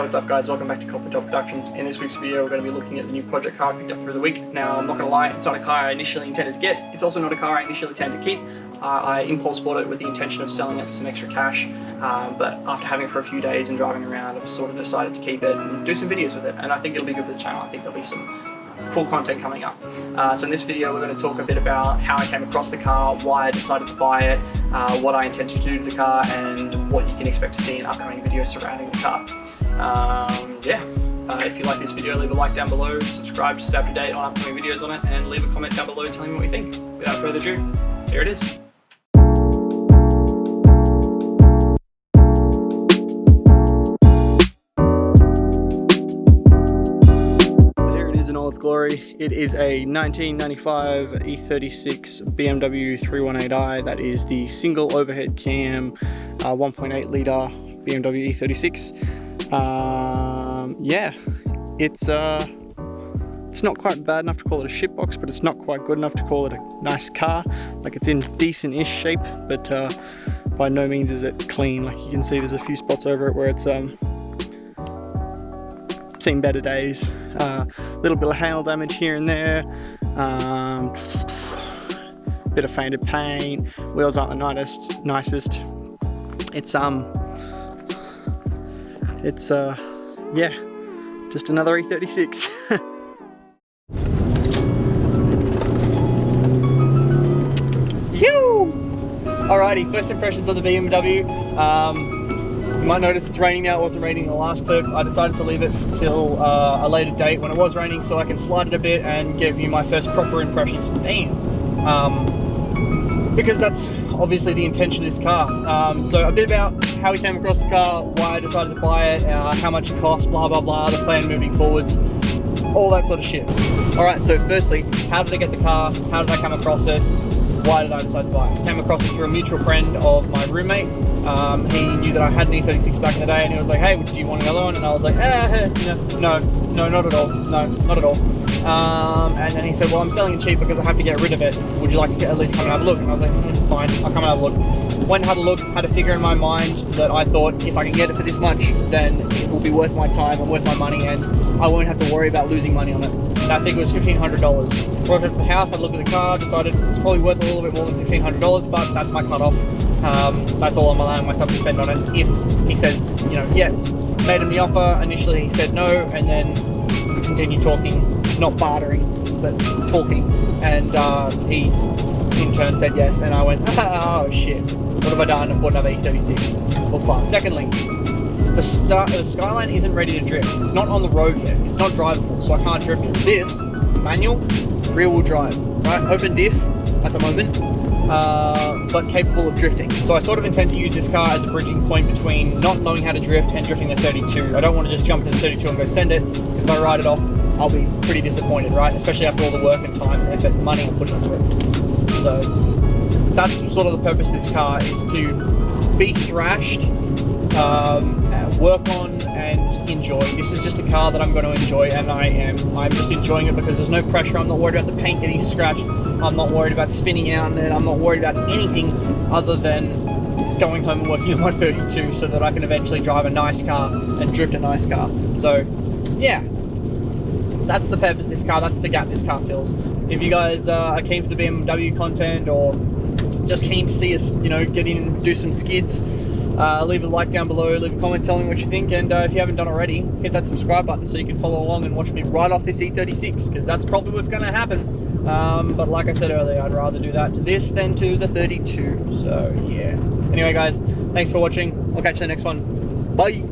What's up guys, welcome back to Copper Top Productions. In this week's video we're going to be looking at the new project car I picked up through the week. Now I'm not going to lie, it's not a car I initially intended to get, it's also not a car I initially intended to keep. I impulse bought it with the intention of selling it for some extra cash, but after having it for a few days and driving around I've sort of decided to keep it and do some videos with it, and I think it'll be good for the channel. I think there'll be some cool content coming up. So in this video we're going to talk a bit about how I came across the car, why I decided to buy it, what I intend to do to the car, and what you can expect to see in upcoming videos surrounding the car. If you like this video, leave a like down below, subscribe to stay up to date on upcoming videos on it, and leave a comment down below telling me what you think. Without further ado, here it is. So here it is in all its glory. It is a 1995 E36 BMW 318i. That is the single overhead cam 1.8 litre BMW E36. It's not quite bad enough to call it a shitbox, but it's not quite good enough to call it a nice car. Like, it's in decent-ish shape, but by no means is it clean. Like, you can see there's a few spots over it where it's seen better days. Little bit of hail damage here and there. Bit of faded paint. Wheels aren't the nicest. Just another E36. Alrighty, first impressions of the BMW. You might notice it's raining now. It wasn't raining in the last clip. I decided to leave it till a later date when it was raining so I can slide it a bit and give you my first proper impressions. Because that's obviously the intention of this car. So a bit about how we came across the car, why I decided to buy it, how much it costs, blah blah blah, the plan moving forwards, all that sort of shit. Alright, so firstly, how did I get the car? How did I come across it? Why did I decide to buy it? Came across it through a mutual friend of my roommate. He knew that I had an E36 back in the day, and he was like, hey, do you want another one? And I was like, no, not at all. No, not at all. And then he said, well, I'm selling it cheap because I have to get rid of it. Would you like to at least come and have a look? And I was like, fine, I'll come and have a look. Went and had a look, had a figure in my mind that I thought if I can get it for this much, then it will be worth my time and worth my money, and I won't have to worry about losing money on it. That figure was $1,500. Brought it to the house, had a look at the car, decided it's probably worth a little bit more than $1,500, but that's my cutoff. That's all I'm allowing myself to spend on it. If he says, yes. Made him the offer. Initially he said no, and then we continued talking, not bartering, but talking. And he in turn said yes, and I went, oh shit, what have I done? I bought another E36. Well, fuck. Secondly, the Skyline isn't ready to drift. It's not on the road yet. It's not drivable, so I can't drift it. This, manual, rear-wheel drive, right? Open diff at the moment, but capable of drifting. So I sort of intend to use this car as a bridging point between not knowing how to drift and drifting the 32. I don't want to just jump into the 32 and go send it, because if I ride it off, I'll be pretty disappointed, right? Especially after all the work and time and effort and money I'm putting into it. So that's sort of the purpose of this car, is to be thrashed, work on and enjoy. This is just a car that I'm going to enjoy, and I'm just enjoying it because there's no pressure. I'm not worried about the paint getting scratched. I'm not worried about spinning out, and I'm not worried about anything other than going home and working on my 32 so that I can eventually drive a nice car and drift a nice car. So yeah, that's the purpose of this car. That's the gap this car fills. If you guys are keen for the BMW content, or just keen to see us, get in and do some skids, leave a like down below, leave a comment telling me what you think, and if you haven't done already, hit that subscribe button so you can follow along and watch me ride off this E36, because that's probably what's going to happen. But like I said earlier, I'd rather do that to this than to the 32, so yeah. Anyway guys, thanks for watching. I'll catch you in the next one. Bye!